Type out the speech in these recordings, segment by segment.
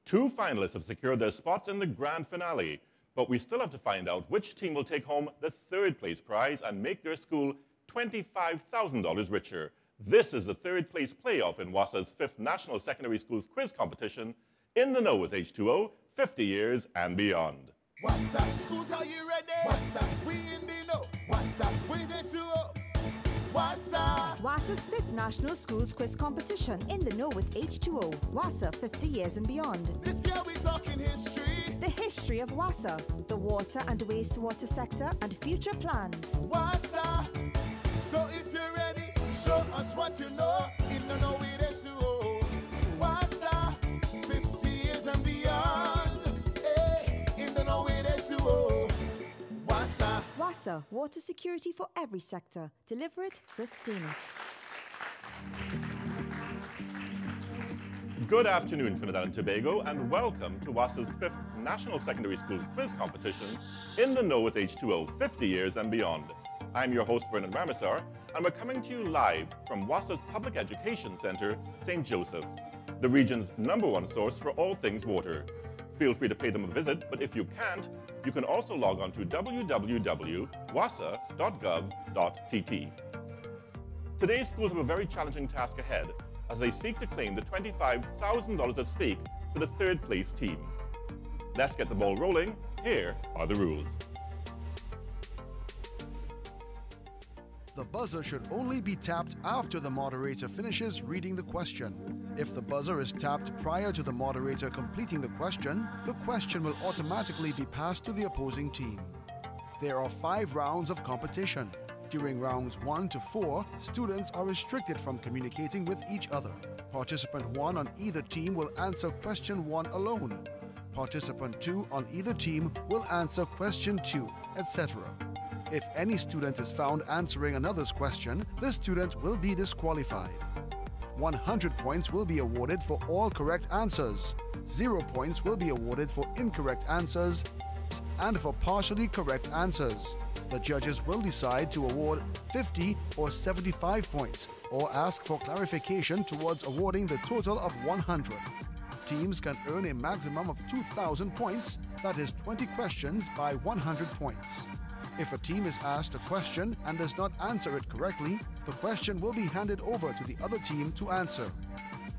2 finalists have secured their spots in the grand finale, but we still have to find out which team will take home the 3rd place prize and make their school $25,000 richer. This is the 3rd place playoff in WASA's 5th National Secondary Schools Quiz Competition, In the Know with H2O, 50 years and beyond. WASA, schools, are you ready? WASA, we in the know. WASA, we H2O. WASA. WASA's 5th National Schools Quiz Competition, In the Know with H2O, WASA 50 years and beyond. This year we talking history. The history of WASA, the water and wastewater sector, and future plans. WASA. So if you're ready, show us what you know. In the Know with H2O. WASA, 50 years and beyond. Hey, in the Know with H2O. WASA. WASA, water security for every sector. Deliver it, sustain it. Good afternoon, Trinidad and Tobago, and welcome to WASA's 5th National Secondary Schools Quiz Competition, In the Know with H2O, 50 years and beyond. I'm your host, Vernon Ramisar, and we're coming to you live from WASA's Public Education Center, St. Joseph, the region's #1 source for all things water. Feel free to pay them a visit, but if you can't, you can also log on to www.wasa.gov.tt. Today's schools have a very challenging task ahead as they seek to claim the $25,000 at stake for the 3rd place team. Let's get the ball rolling. Here are the rules. The buzzer should only be tapped after the moderator finishes reading the question. If the buzzer is tapped prior to the moderator completing the question will automatically be passed to the opposing team. There are 5 rounds of competition. During rounds 1 to 4, students are restricted from communicating with each other. Participant 1 on either team will answer question 1 alone. Participant 2 on either team will answer question 2, etc. If any student is found answering another's question, the student will be disqualified. 100 points will be awarded for all correct answers. 0 points will be awarded for incorrect answers and for partially correct answers. The judges will decide to award 50 or 75 points or ask for clarification towards awarding the total of 100. Teams can earn a maximum of 2,000 points, that is 20 questions by 100 points. If a team is asked a question and does not answer it correctly, the question will be handed over to the other team to answer.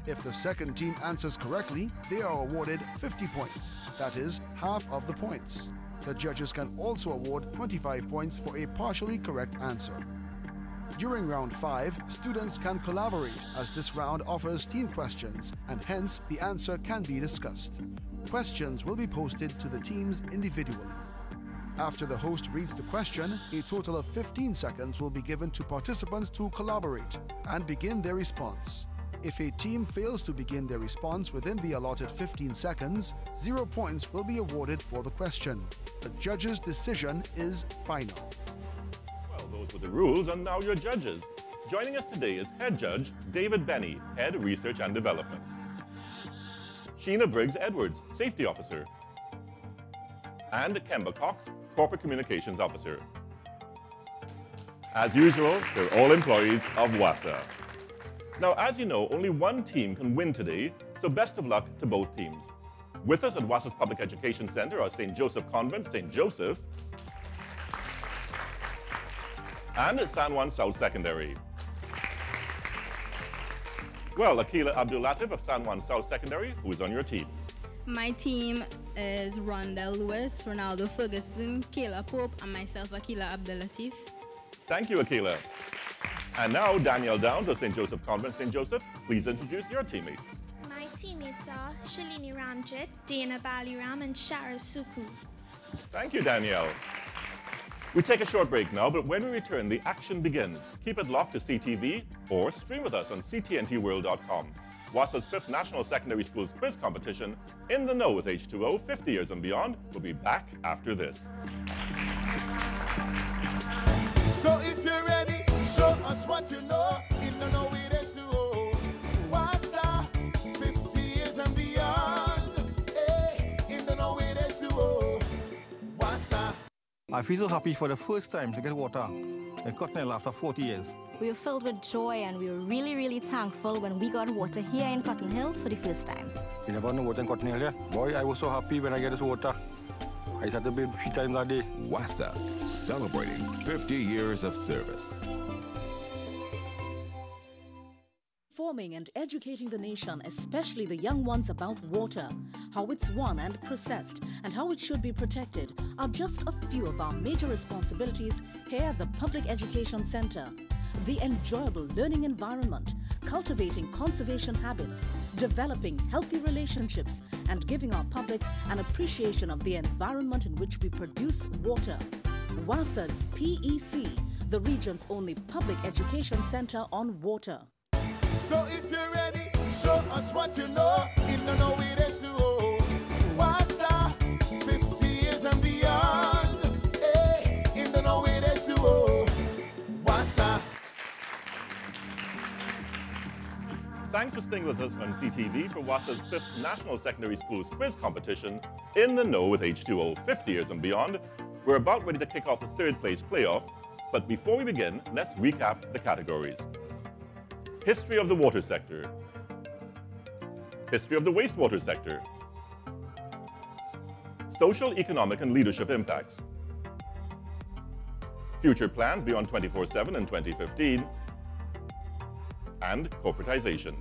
If the second team answers correctly, they are awarded 50 points, that is, half of the points. The judges can also award 25 points for a partially correct answer. During round 5, students can collaborate as this round offers team questions and hence the answer can be discussed. Questions will be posted to the teams individually. After the host reads the question, a total of 15 seconds will be given to participants to collaborate and begin their response. If a team fails to begin their response within the allotted 15 seconds, 0 points will be awarded for the question. The judge's decision is final. Well, those were the rules, and now your judges. Joining us today is Head Judge David Benny, Head Research and Development. Sheena Briggs-Edwards, Safety Officer. And Kemba Cox, Corporate Communications Officer. As usual, they're all employees of WASA. Now, as you know, only one team can win today, so best of luck to both teams. With us at WASA's Public Education Center are St. Joseph Convent, St. Joseph, and San Juan South Secondary. Well, Akila Abdul-Latif of San Juan South Secondary, who is on your team? My team is Rondell Lewis, Ronaldo Ferguson, Kayla Pope, and myself, Akila Abdul-Latif. Thank you, Akila. And now, Danielle Downs of St. Joseph Convent, St. Joseph, please introduce your teammate. My teammates are Shalini Ramjit, Dana Baliram, and Shara Suku. Thank you, Danielle. We take a short break now, but when we return, the action begins. Keep it locked to CTV or stream with us on ctntworld.com. WASA's 5th National Secondary Schools Quiz Competition, In the Know with H2O, 50 years and beyond, will be back after this. So if you're ready, show us what you know. In the Know with H2O. WASA, 50 years and beyond. Hey, in the Know with H2O. WASA. I feel so happy for the first time to get water. in Cottonelle after 40 years. We were filled with joy and we were really, really thankful when we got water here in Cotton Hill for the first time. You never know water in Cottonelle, yeah? Boy, I was so happy when I get this water. I used to bathe 3 times a day. WASA, celebrating 50 years of service. Informing and educating the nation, especially the young ones, about water, how it's won and processed, and how it should be protected are just a few of our major responsibilities here at the Public Education Center. The enjoyable learning environment, cultivating conservation habits, developing healthy relationships, and giving our public an appreciation of the environment in which we produce water. WASA's PEC, the region's only public education center on water. So if you're ready, show us what you know. In the know it is to owe. WASA, 50 years and beyond. Hey, in the know it is to owe. WASA. Thanks for staying with us on CTV for WASA's 5th National Secondary Schools Quiz Competition, In the Know with H2O, 50 years and beyond. We're about ready to kick off the 3rd place playoff, but before we begin, let's recap the categories. History of the water sector. History of the wastewater sector. Social, economic, and leadership impacts. Future plans beyond 24/7 and 2015. And corporatization.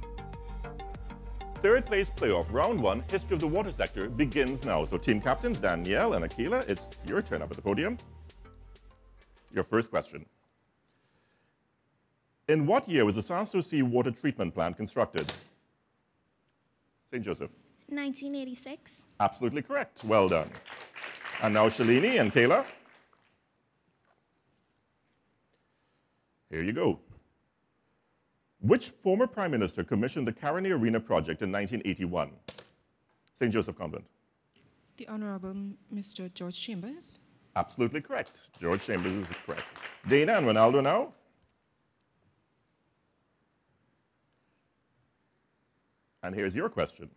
3rd place playoff, round 1, history of the water sector, begins now. So team captains Danielle and Akila, it's your turn up at the podium. Your first question. In what year was the Sanssouci water treatment plant constructed? St. Joseph. 1986. Absolutely correct. Well done. And now Shalini and Kayla. Here you go. Which former prime minister commissioned the Caroni Arena project in 1981? St. Joseph Convent. The Honorable Mr. George Chambers. Absolutely correct. George Chambers is correct. Dana and Ronaldo now. And here's your question.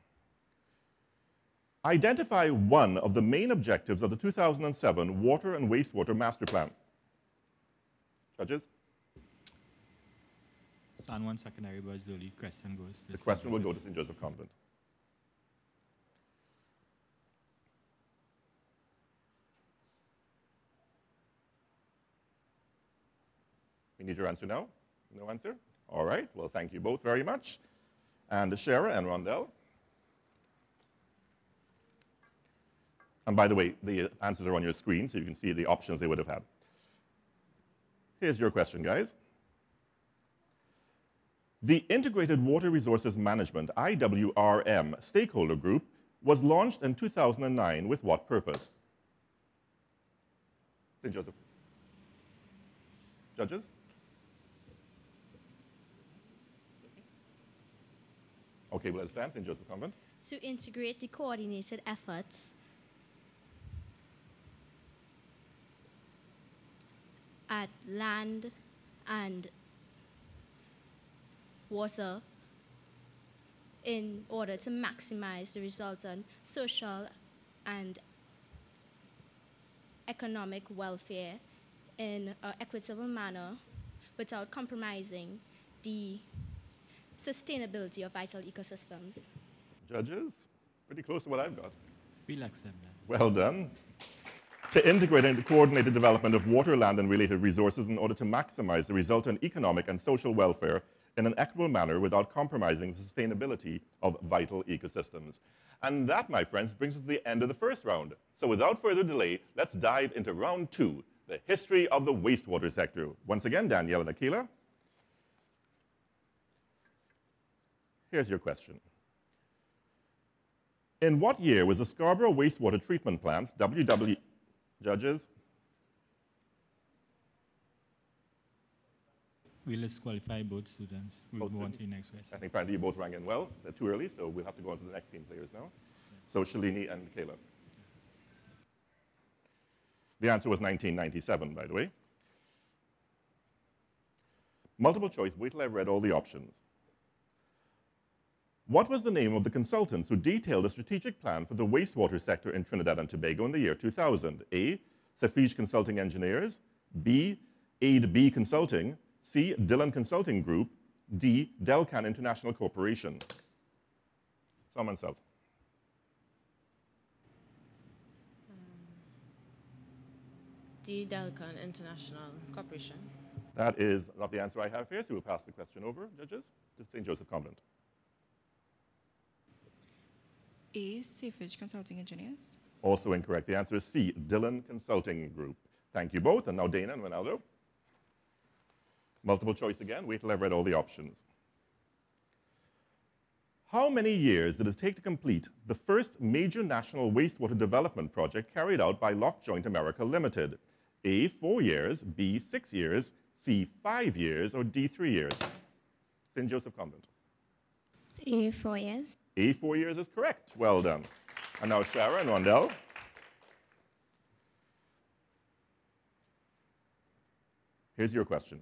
Identify one of the main objectives of the 2007 Water and Wastewater Master Plan. Judges? San Juan Secondary, but the lead question goes to The question will go to St. Joseph Convent. We need your answer now? No answer? All right. Well, thank you both very much. And Shara and Rondell. And by the way, the answers are on your screen, so you can see the options they would have had. Here's your question, guys. The Integrated Water Resources Management, IWRM, stakeholder group was launched in 2009 with what purpose? St. Joseph. Judges? Okay, well, let's stand. St. Joseph Convent. To integrate the coordinated efforts at land and water in order to maximize the resultant social and economic welfare in an equitable manner without compromising the sustainability of vital ecosystems. Judges? Pretty close to what I've got. We'll accept that. Well done. To integrate and coordinate the development of water, land, and related resources in order to maximize the resultant economic and social welfare in an equitable manner without compromising the sustainability of vital ecosystems. And that, my friends, brings us to the end of the first round. So without further delay, let's dive into round 2, the history of the wastewater sector. Once again, Danielle and Akila. Here's your question. In what year was the Scarborough Wastewater Treatment Plant, Judges? We'll disqualify both students. We'll go on to the next question. I think apparently you both rang in well. They're too early, so we'll have to go on to the next team players now. So Shalini and Kayla. The answer was 1997, by the way. Multiple choice, wait till I've read all the options. What was the name of the consultants who detailed a strategic plan for the wastewater sector in Trinidad and Tobago in the year 2000? A, Safige Consulting Engineers, B, Aid B Consulting, C, Dillon Consulting Group, D, Delcan International Corporation? Someone else. D, Delcan International Corporation. That is not the answer I have here, so we'll pass the question over, judges, to St. Joseph Convent. A, Safety Consulting Engineers. Also incorrect. The answer is C, Dillon Consulting Group. Thank you both. And now Dana and Ronaldo. Multiple choice again. Wait till I've read all the options. How many years did it take to complete the first major national wastewater development project carried out by Lock Joint America Limited? A, 4 years, B, 6 years, C, 5 years, or D, 3 years? St. Joseph Convent. A, 4 years. A, 4 years is correct. Well done. And now Shara and Rondell. Here's your question.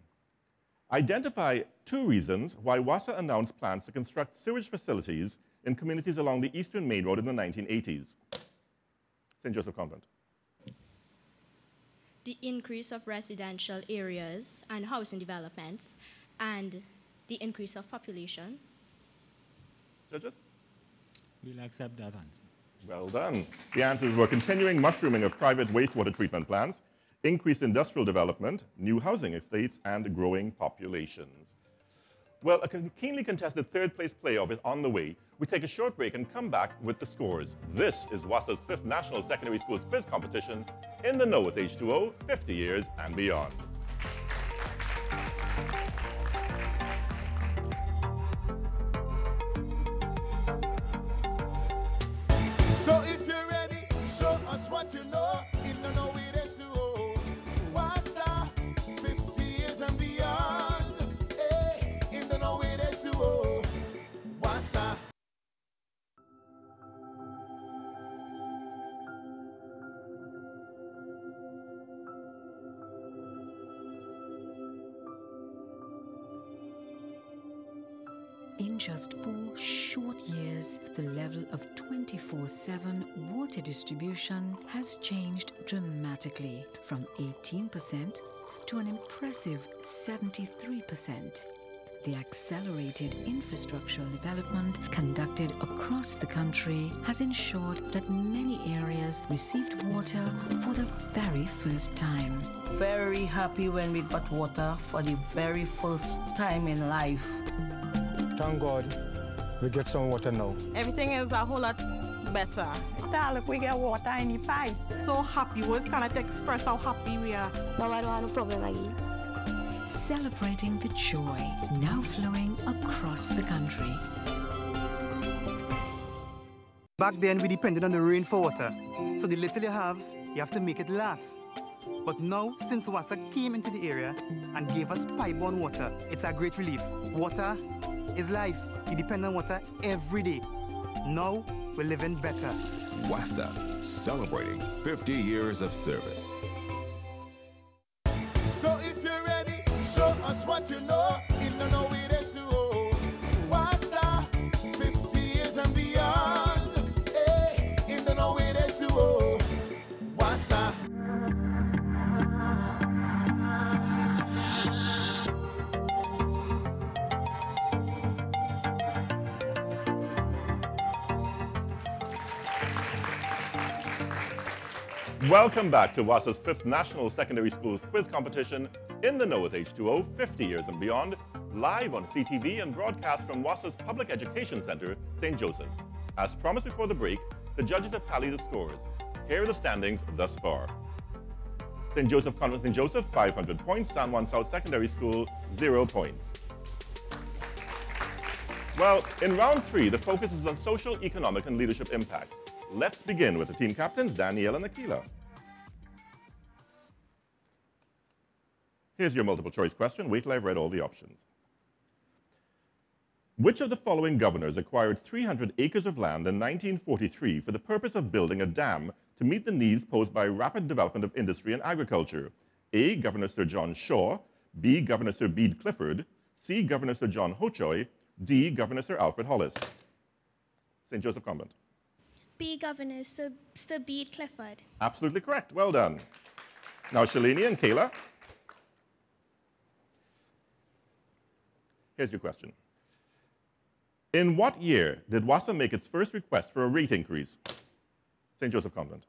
Identify 2 reasons why WASA announced plans to construct sewage facilities in communities along the Eastern Main Road in the 1980s. St. Joseph Convent. The increase of residential areas and housing developments and the increase of population. Judges? We'll accept that answer. Well done. The answers were continuing mushrooming of private wastewater treatment plants, increased industrial development, new housing estates, and growing populations. Well, a keenly contested third-place playoff is on the way. We take a short break and come back with the scores. This is WASA's 5th National Secondary Schools Quiz Competition, In the Know with H2O, 50 years and beyond. So if you're ready, show us what you know. In the Know with H2O. WASA, 50 years and beyond. Hey, in the Know with H2O. WASA. In just 4 short years, the level of 24/7 water distribution has changed dramatically from 18% to an impressive 73%. The accelerated infrastructural development conducted across the country has ensured that many areas received water for the very first time. Very happy when we got water for the very first time in life. Thank God we get some water now. Everything is a whole lot better. Look, we get water in the pipe. So happy. We just cannot express how happy we are. Now I don't have no problem again. Celebrating the joy now flowing across the country. Back then, we depended on the rain for water. So the little you have to make it last. But now, since WASA came into the area and gave us pipe-borne water, it's a great relief. Water is life. You depend on water every day. Now, we're living better. WASA, celebrating 50 years of service. So if you're ready, show us what you know. In the Know with H2O. WASA, 50 years and beyond. Hey, in the Know with H2O. WASA. Welcome back to WASA's 5th National Secondary Schools Quiz Competition, In the Know with H2O, 50 years and beyond, live on CTV and broadcast from WASA's Public Education Center, St. Joseph. As promised before the break, the judges have tallied the scores. Here are the standings thus far. St. Joseph Convent St. Joseph, 500 points. San Juan South Secondary School, 0 points. Well, in round 3, the focus is on social, economic, and leadership impacts. Let's begin with the team captains, Danielle and Akila. Here's your multiple choice question. Wait till I've read all the options. Which of the following governors acquired 300 acres of land in 1943 for the purpose of building a dam to meet the needs posed by rapid development of industry and agriculture? A, Governor Sir John Shaw, B, Governor Sir Bede Clifford, C, Governor Sir John Hochoy, D, Governor Sir Alfred Hollis. St. Joseph Convent. B, Governor Sir Bede Clifford. Absolutely correct. Well done. Now, Shalini and Kayla. Here's your question. In what year did WASA make its first request for a rate increase? St. Joseph Convent.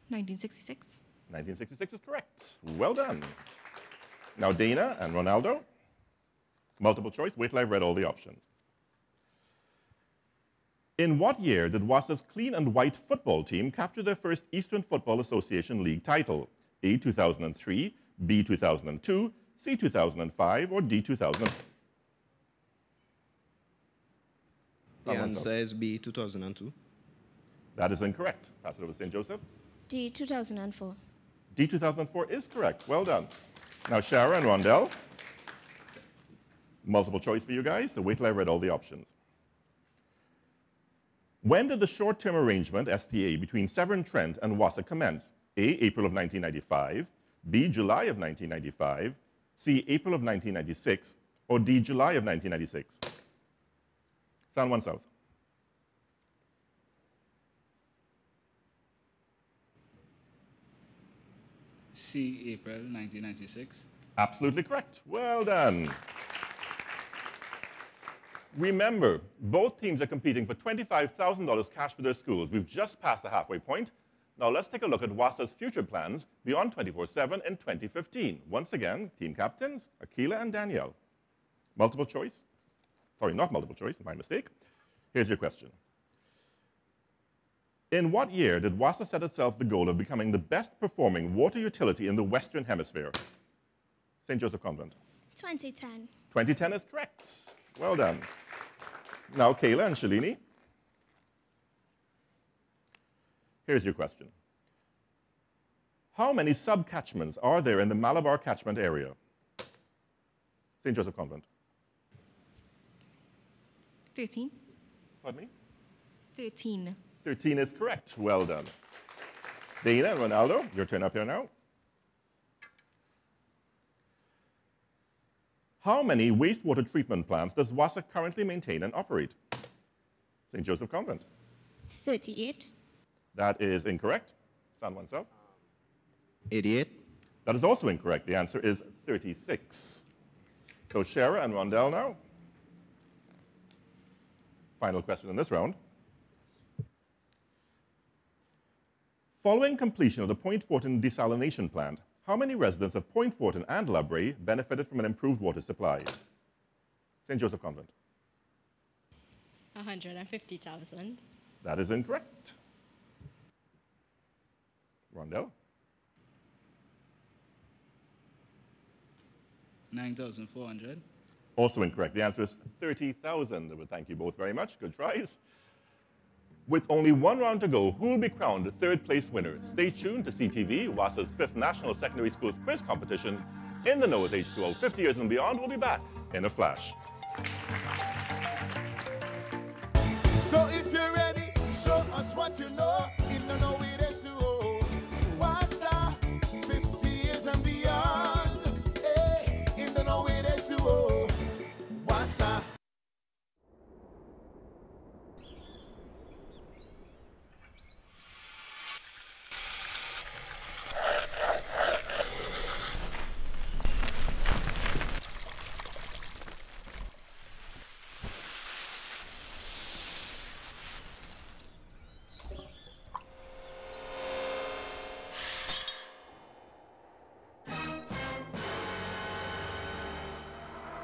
1966. 1966 is correct. Well done. Now Dana and Ronaldo. Multiple choice. Wait till I've read all the options. In what year did WASA's clean and white football team capture their first Eastern Football Association League title? A, 2003, B, 2002, C, 2005, or D, 2000? The answer is B, 2002. That is incorrect. Pass it over to St. Joseph. D, 2004. D, 2004 is correct. Well done. Now, Shara and Rondell. Multiple choice for you guys, so wait till I read all the options. When did the short-term arrangement, STA, between Severn Trent and WASA commence? A, April of 1995, B, July of 1995, C, April of 1996, or D, July of 1996? San Juan South. C, April 1996. Absolutely correct. Well done. Remember, both teams are competing for $25,000 cash for their schools. We've just passed the halfway point. Now let's take a look at WASA's future plans beyond 24/7 in 2015. Once again, team captains, Akila and Danielle. Multiple choice. Sorry, not multiple choice, my mistake. Here's your question. In what year did WASA set itself the goal of becoming the best performing water utility in the Western Hemisphere? St. Joseph Convent. 2010. 2010 is correct. Well done. Now, Kayla and Shalini. Here's your question. How many sub-catchments are there in the Malabar catchment area? St. Joseph Convent. 13. Pardon me? 13. 13 is correct. Well done. Dana and Ronaldo, your turn up here now. How many wastewater treatment plants does WASA currently maintain and operate? St. Joseph Convent. 38. That is incorrect. San Juan South. 88. That is also incorrect. The answer is 36. So Shara and Rondell now. Final question in this round. Following completion of the Point Fortin desalination plant, how many residents of Point Fortin and La Brea benefited from an improved water supply? St. Joseph Convent. 150,000. That is incorrect. Rondell. 9,400. Also incorrect. The answer is 30,000. Well, thank you both very much. Good tries. With only one round to go, who will be crowned the third place winner? Stay tuned to CTV, WASA's 5th National Secondary Schools Quiz Competition. In the Know with H2O, 50 years and beyond, we'll be back in a flash. So if you're ready, show us what you know. In the Know with H2O, WASA, 50 years and beyond. Hey, in the Know with H2O, WASA.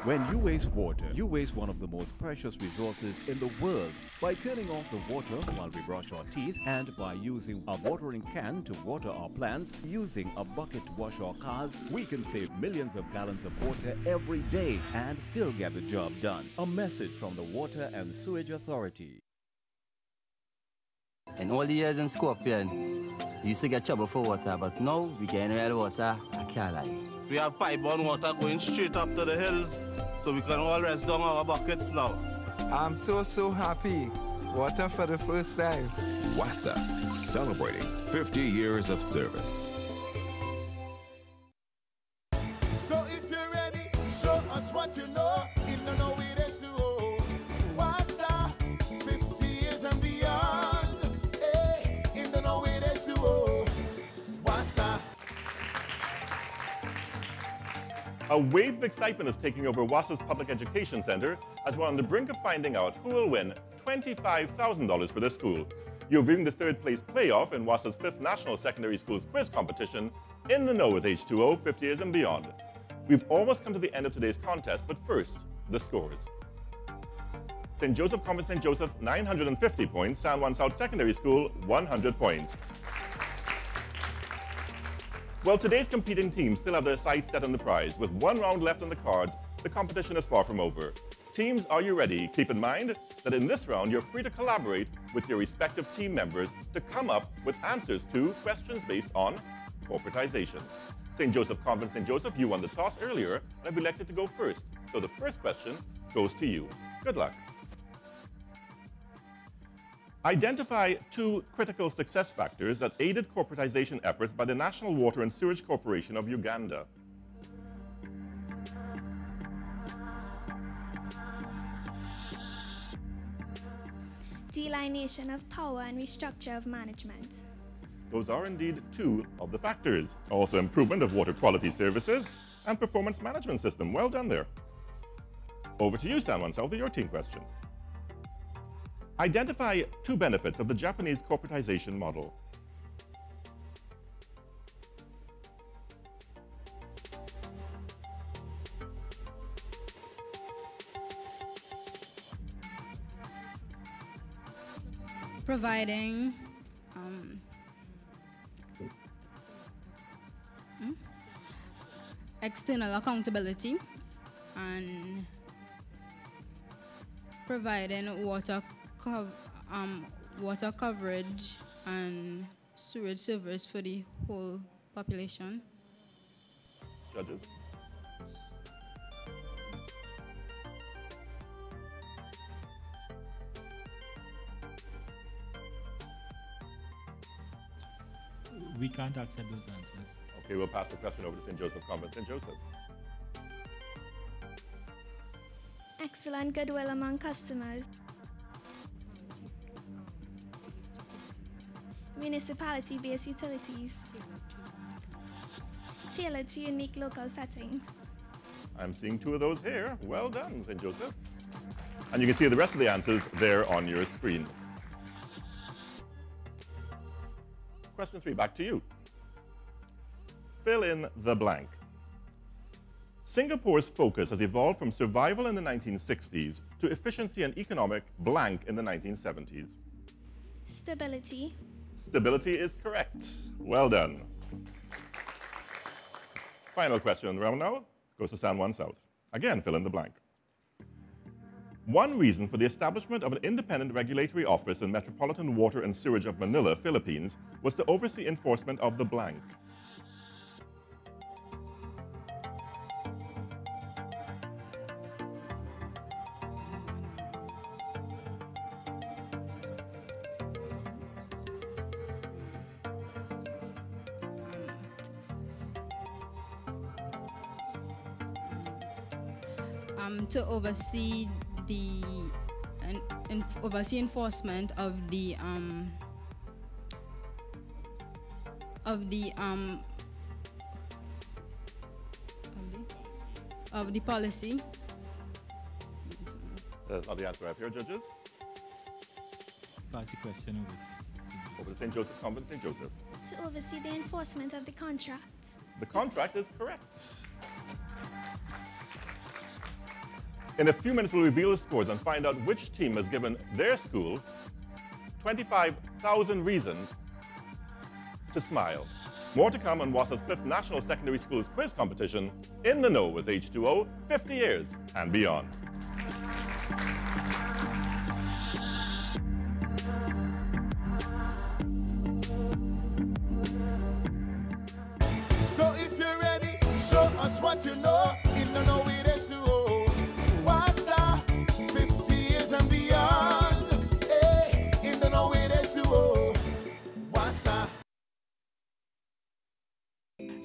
When you waste water, you waste one of the most precious resources in the world. By turning off the water while we brush our teeth and by using a watering can to water our plants, using a bucket to wash our cars, we can save millions of gallons of water every day and still get the job done. A message from the Water and Sewage Authority. In all the years in Scorpion, we used to get trouble for water, but now we get real water, I can't lie. We have pipe-borne water going straight up to the hills, so we can all rest down our buckets now. I'm so happy. Water for the first time. WASA, celebrating 50 years of service. So if you're ready, show us what you know. In the Know with H2O, WASA, 50 years and beyond. Hey, in the Know with H2O, WASA. A wave of excitement is taking over WASA's Public Education Center as we're on the brink of finding out who will win $25,000 for this school. You're viewing the third place playoff in WASA's 5th National Secondary Schools Quiz Competition, In the Know with H2O, 50 years and beyond. We've almost come to the end of today's contest, but first, the scores. St. Joseph Convent St. Joseph, 950 points. San Juan South Secondary School, 100 points. Well, today's competing teams still have their sights set on the prize. With one round left on the cards, the competition is far from over. Teams, are you ready? Keep in mind that in this round, you're free to collaborate with your respective team members to come up with answers to questions based on corporatization. St. Joseph Convent St. Joseph, you won the toss earlier, and I've elected to go first. So the first question goes to you. Good luck. Identify 2 critical success factors that aided corporatization efforts by the National Water and Sewage Corporation of Uganda. Delineation of power and restructure of management. Those are indeed 2 of the factors. Also improvement of water quality services and performance management system. Well done there. Over to you, San Juan South, your team question. Identify 2 benefits of the Japanese corporatization model. Providing external accountability and providing water coverage and sewage service for the whole population. Judges. We can't accept those answers. Okay, we'll pass the question over to St. Joseph Convent St. Joseph. Excellent goodwill among customers. Municipality-based utilities. Tailored to unique local settings. I'm seeing 2 of those here. Well done, St. Joseph. And you can see the rest of the answers there on your screen. Question 3, back to you. Fill in the blank. Singapore's focus has evolved from survival in the 1960s to efficiency and economic blank in the 1970s. Stability. Stability is correct. Well done. Final question in the round now goes to San Juan South. Again, fill in the blank. One reason for the establishment of an independent regulatory office in Metropolitan Water and Sewerage of Manila, Philippines, was to oversee enforcement of the blank. To oversee oversee enforcement of the policy. That's not the answer I have here, judges. Pass the question over to St. Joseph Convent St. Joseph. To oversee the enforcement of the contract. The contract is correct. In a few minutes, we'll reveal the scores and find out which team has given their school 25,000 reasons to smile. More to come on WASA's 5th National Secondary Schools Quiz Competition, In the Know with H2O, 50 years and beyond. So if you're ready, show us what you know. In the Know with H2O. WASA, 50 years and beyond. Hey, in the Know with H2O. WASA.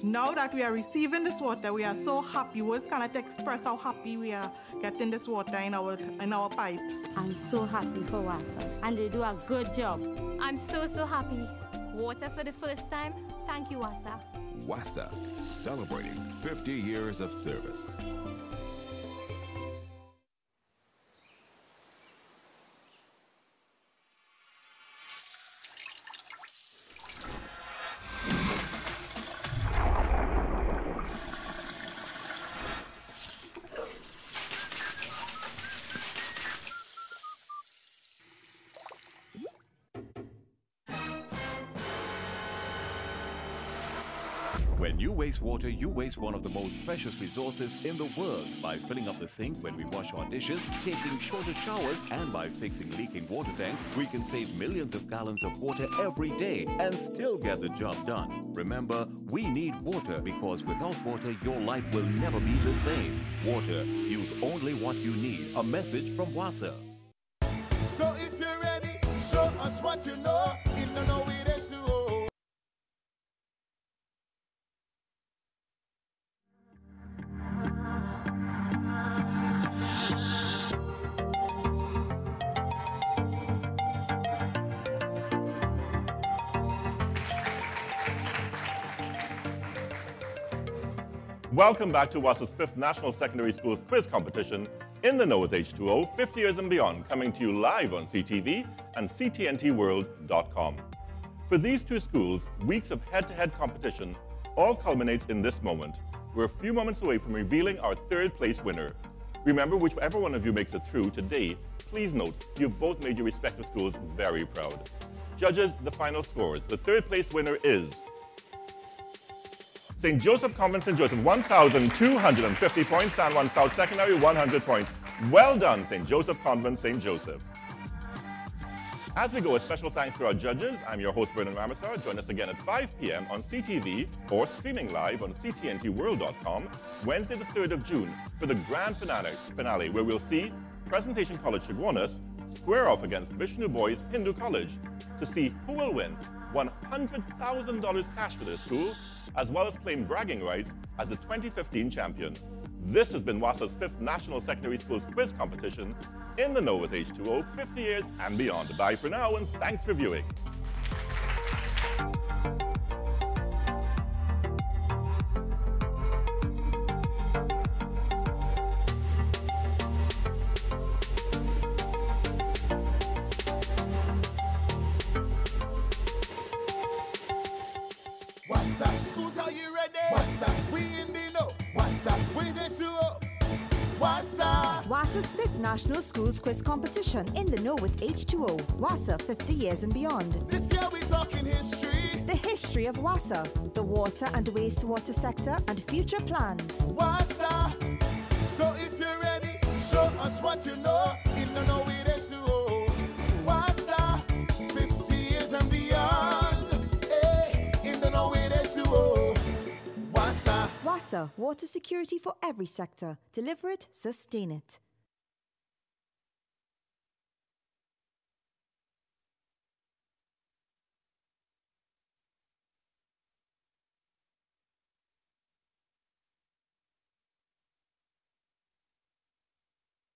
Now that we are receiving this water, we are so happy. Words cannot express how happy we are getting this water in our pipes. I'm so happy for WASA, and they do a good job. I'm so happy. Water for the first time. Thank you, WASA. WASA, celebrating 50 years of service. When you waste water, you waste one of the most precious resources in the world by filling up the sink when we wash our dishes, taking shorter showers, and by fixing leaking water tanks. We can save millions of gallons of water every day and still get the job done. Remember, we need water because without water, your life will never be the same. Water, use only what you need. A message from WASA. So if you're ready, show us what you know. In the know it is to hold. Welcome back to WASA's 5th National Secondary Schools Quiz Competition in the Know with H2O, 50 years and beyond, coming to you live on CTV and ctntworld.com. For these two schools, weeks of head-to-head competition all culminates in this moment. We're a few moments away from revealing our third place winner. Remember, whichever one of you makes it through today, please note you've both made your respective schools very proud. Judges, the final scores. The third place winner is St. Joseph Convent St. Joseph, 1,250 points. San Juan South Secondary, 100 points. Well done, St. Joseph Convent St. Joseph. As we go, a special thanks to our judges. I'm your host, Vernon Ramesar. Join us again at 5 p.m. on CTV or streaming live on ctntworld.com Wednesday, the 3rd of June for the grand finale where we'll see Presentation College Chaguanas square off against Vishnu Boys Hindu College to see who will win $100,000 cash for their school, as well as claim bragging rights as the 2015 champion. This has been WASA's 5th National Secondary Schools Quiz Competition in the Know with H2O, 50 years and beyond. Bye for now, and thanks for viewing. WASA, schools, are you ready? WASA, we in the know. WASA, we H2O. WASA. WASA's 5th National Schools Quiz Competition in the Know with H2O. WASA 50 years and beyond. This year we talking history. The history of WASA, the water and wastewater sector, and future plans. WASA. So if you're ready, show us what you know. In the Know with H2O. WASA 50 years and beyond. Hey, in the Know with H2O. WASA. WASA, water security for every sector. Deliver it, sustain it.